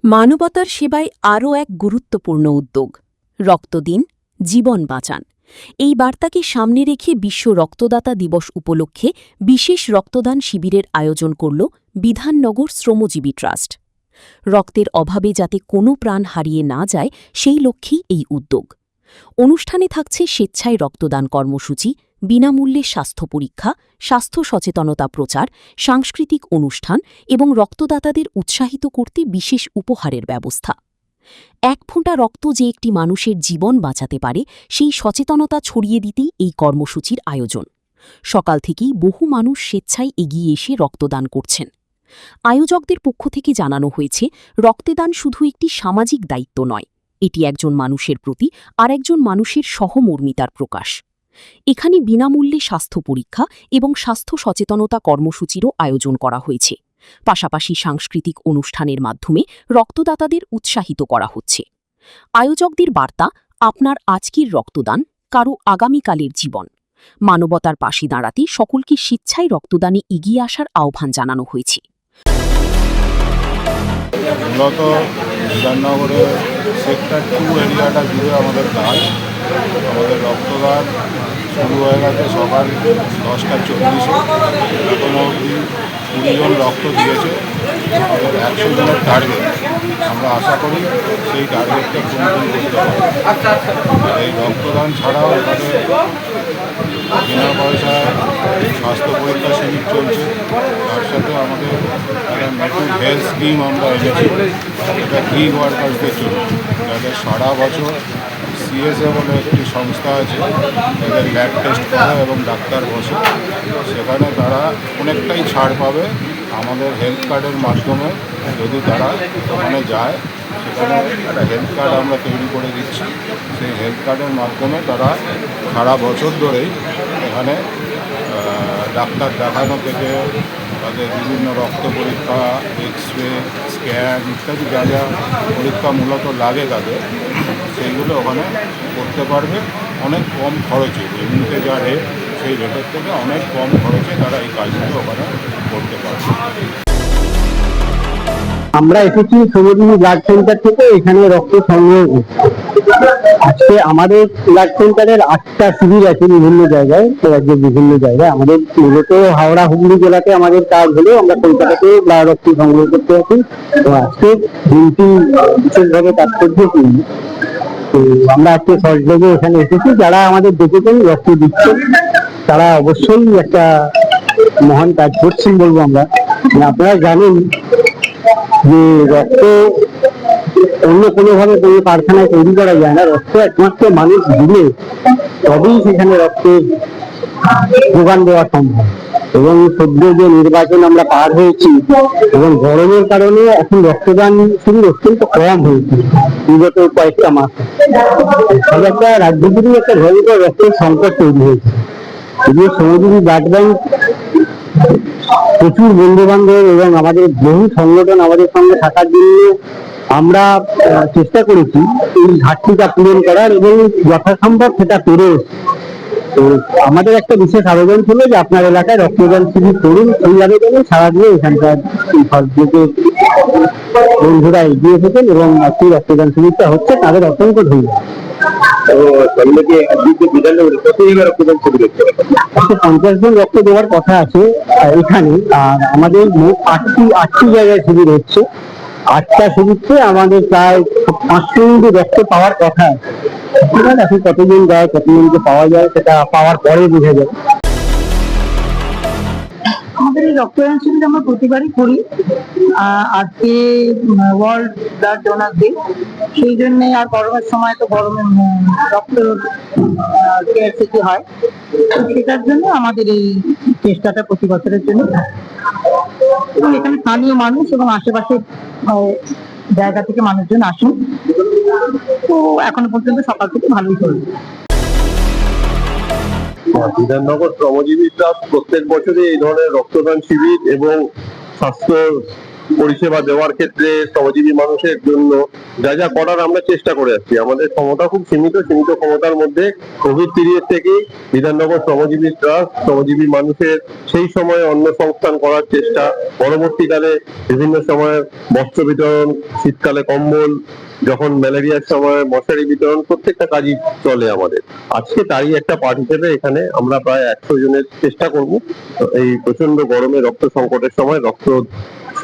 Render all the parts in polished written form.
মানবতার সেবায় আরও এক গুরুত্বপূর্ণ উদ্যোগ রক্ত দিন, জীবন বাঁচান। এই বার্তাকে সামনে রেখে বিশ্ব রক্তদাতা দিবস উপলক্ষে বিশেষ রক্তদান শিবিরের আয়োজন করল বিধাননগর শ্রমজীবী ট্রাস্ট। রক্তের অভাবে যাতে কোনো প্রাণ হারিয়ে না যায় সেই লক্ষ্যেই এই উদ্যোগ। অনুষ্ঠানে থাকছে স্বেচ্ছায় রক্তদান কর্মসূচি, বিনামূল্যে স্বাস্থ্য পরীক্ষা, স্বাস্থ্য সচেতনতা প্রচার, সাংস্কৃতিক অনুষ্ঠান এবং রক্তদাতাদের উৎসাহিত করতে বিশেষ উপহারের ব্যবস্থা। এক ফোঁটা রক্ত যে একটি মানুষের জীবন বাঁচাতে পারে সেই সচেতনতা ছড়িয়ে দিতেই এই কর্মসূচির আয়োজন। সকাল থেকেই বহু মানুষ স্বেচ্ছায় এগিয়ে এসে রক্তদান করছেন। আয়োজকদের পক্ষ থেকে জানানো হয়েছে, রক্তদান শুধু একটি সামাজিক দায়িত্ব নয়, এটি একজন মানুষের প্রতি আরেকজন মানুষের সহমর্মিতার প্রকাশ। এখানে বিনামূল্যে স্বাস্থ্য পরীক্ষা এবং স্বাস্থ্য সচেতনতা কর্মসূচিরও আয়োজন করা হয়েছে। পাশাপাশি সাংস্কৃতিক অনুষ্ঠানের মাধ্যমে রক্তদাতাদের উৎসাহিত করা হচ্ছে। আয়োজকদের বার্তা, আপনার আজকের রক্তদান কারো আগামীকালের জীবন। মানবতার পাশে দাঁড়াতে সকলকে স্বেচ্ছায় রক্তদানে এগিয়ে আসার আহ্বান জানানো হয়েছে। মূলত বিধাননগরে সেক্টর 2 এরিয়াটা জুড়ে আমাদের কাজ। আমাদের রক্তদান শুরু হয়ে গেছে সকাল 10:40। এখনও অবধি 20 জন রক্ত দিয়েছে। আমাদের 100 জনের টার্গেট, আমরা আশা করি সেই টার্গেটটা পূরণ করতে হবে। এই রক্তদান ছাড়াও এখানে বিনা পয়সায় স্বাস্থ্য পরীক্ষা শিবির চলছে। তার সাথে আমাদের একটা নতুন হেলথ স্কিম আমরা এনেছি, এটা গিগ ওয়ার্কার্সদের জন্য, যাদের সারা বছর সিএসএ বলে একটি সংস্থা আছে, তাদের ল্যাব টেস্ট করে এবং ডাক্তার বসে, সেখানে তারা অনেকটাই ছাড় পাবে আমাদের হেলথ কার্ডের মাধ্যমে। যদি তারা ওখানে যায়, সেখানে একটা হেলথ কার্ড আমরা তৈরি করে দিচ্ছি। সেই হেলথ কার্ডের মাধ্যমে তারা সারা বছর ধরেই এখানে ডাক্তার দেখানো থেকে তাদের বিভিন্ন রক্ত পরীক্ষা, এক্স-রে, স্ক্যান ইত্যাদি যা যা পরীক্ষা মূলত লাগে তাদের, সেইগুলো ওখানে করতে পারবে অনেক কম খরচে। এমনিতে যা রেট, সেই রেটের থেকে অনেক কম খরচে তারা এই কাজগুলো ওখানে করতে পারবে। আমরা এসেছি শ্রমজীবী ব্লাড সেন্টার থেকে এখানে রক্ত সংগ্রহ করছি। আজকে আমাদের ব্লাড সেন্টারের 8টা শিবির আছে বিভিন্ন জায়গায়, রাজ্যের বিভিন্ন জায়গায়। আমাদের মূলত হাওড়া হুগলি জেলাতে আমাদের কাজ হলেও আমরা কলকাতাতে রক্ত সংগ্রহ করতে আছি। তো আজকে দিনটি বিশেষভাবে তাৎপর্যপূর্ণ। তো আমরা আজকে সহযোগে এখানে এসেছি। যারা আমাদের দেখেছেন রক্ত দিচ্ছেন, তারা অবশ্যই একটা মহান কাজ করছেন বলবো আমরা। আপনারা জানেন যে রক্ত অন্য কোনোভাবে কোনো কারখানায় তৈরি করা যায় না। রক্ত একমাত্র মানুষ দিলে তবেই সেখানে রক্তের যোগান দেওয়া সম্ভব। এবং সদ্য যে নির্বাচন আমরা পার হয়েছি এবং গরমের কারণে এখন রক্তদান শুরু অত্যন্ত কম হয়েছে বিগত কয়েকটা মাস। ফলে একটা রাজ্য জুড়ে একটা ভয়ঙ্কর রক্তের সংকট তৈরি হয়েছে। যদিও শ্রমজীবী ব্লাড ব্যাংক প্রচুর বন্ধু বান্ধব এবং আমাদের বহু সংগঠন আমাদের সঙ্গে থাকার জন্য আমরা চেষ্টা করেছি এই ঘাটতিটা পূরণ করার এবং যথাসম্ভব সেটা করে। তো আমাদের একটা বিশেষ আবেদন ছিল যে আপনার এলাকায় রক্তদান শিবির করুন। সেই আবেদনে সারা দিয়ে এখানকার বন্ধুরা এগিয়ে এসেছেন এবং আজকে রক্তদান শিবিরটা হচ্ছে, তাদের অসংখ্য ধন্যবাদ। 50 জন রক্ত দেওয়ার কথা আছে এখানে। আর আমাদের মোট 8টি জায়গায় শিবির হচ্ছে। 8টা শিবিরতে আমাদের প্রায় 500 ইউনিট রক্ত পাওয়ার কথা আছে। এখন কতজন যায়, কতজনকে পাওয়া যায়, সেটা পাওয়ার পরে বোঝা যায়। আমাদের এই রক্তদান শিবির আমরা প্রতিবারই করি। আজকে ওয়ার্ল্ড ব্লাড ডোনার ডে, সেই জন্য আর গরমের সময় তো গরমে রক্ত স্কেয়ারসিটি হয়, সেটার জন্য আমাদের এই চেষ্টাটা প্রতি বছরের জন্য। এবং এখানে স্থানীয় মানুষ এবং আশেপাশের জায়গা থেকে মানুষজন আসেন। তো এখনো পর্যন্ত সকাল থেকে ভালোই চলছে। বিধাননগর শ্রমজীবী ট্রাস্ট প্রত্যেক বছরই এই ধরনের রক্তদান শিবির এবং স্বাস্থ্য পরিষেবা দেওয়ার ক্ষেত্রে শ্রমজীবী মানুষের জন্য যা যা করার আমরা চেষ্টা করে আসছি। আমাদের ক্ষমতা খুব সীমিত ক্ষমতার মধ্যে কোভিড পিরিয়ড থেকেই বিধাননগর শ্রমজীবী ট্রাস্ট শ্রমজীবী মানুষের সেই সময় অন্ন সংস্থান করার চেষ্টা, পরবর্তীকালে বিভিন্ন সময় বস্ত্র বিতরণ, শীতকালে কম্বল, যখন ম্যালেরিয়ার সময় মশারি বিতরণ, প্রত্যেকটা কাজই চলে আমাদের। আজকে তারই একটা পার্ট হিসেবে এখানে আমরা প্রায় 100 জনের চেষ্টা করব এই প্রচন্ড গরমে রক্ত সংকটের সময় রক্ত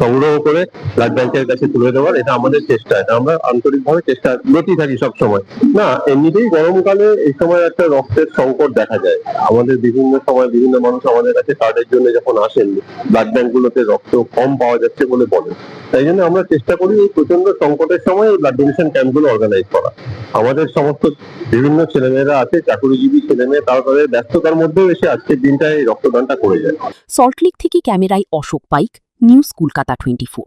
সংগ্রহ করে ব্লাড ব্যাংকের কাছে তুলে দেওয়ার। এটা আমাদের চেষ্টা, এটা আমরা আন্তরিকভাবে চেষ্টা করতেই থাকি সবসময়। না, এমনিতেই গরমকালে এই সময় একটা রক্তের সংকট দেখা যায়। আমাদের বিভিন্ন সময় বিভিন্ন মানুষ আমাদের কাছে কার্ডের জন্য যখন আসেন, ব্লাড ব্যাংকগুলোতে রক্ত কম পাওয়া যাচ্ছে বলে বলেন। তাই জন্য আমরা চেষ্টা করি এই প্রচন্ড সংকটের সময় ব্লাড ডোনেশন ক্যাম্পগুলো অর্গানাইজ করা। আমাদের সমস্ত বিভিন্ন ছেলেমেয়েরা আছে, চাকরিজীবী ছেলেমেয়ে, তাদের ব্যস্ততার মধ্যেও এসে আজকের দিনটায় এই রক্তদানটা করে যায়। সল্টলেক থেকে ক্যামেরায় অশোক পাইক, নিউজ কলকাতা 24।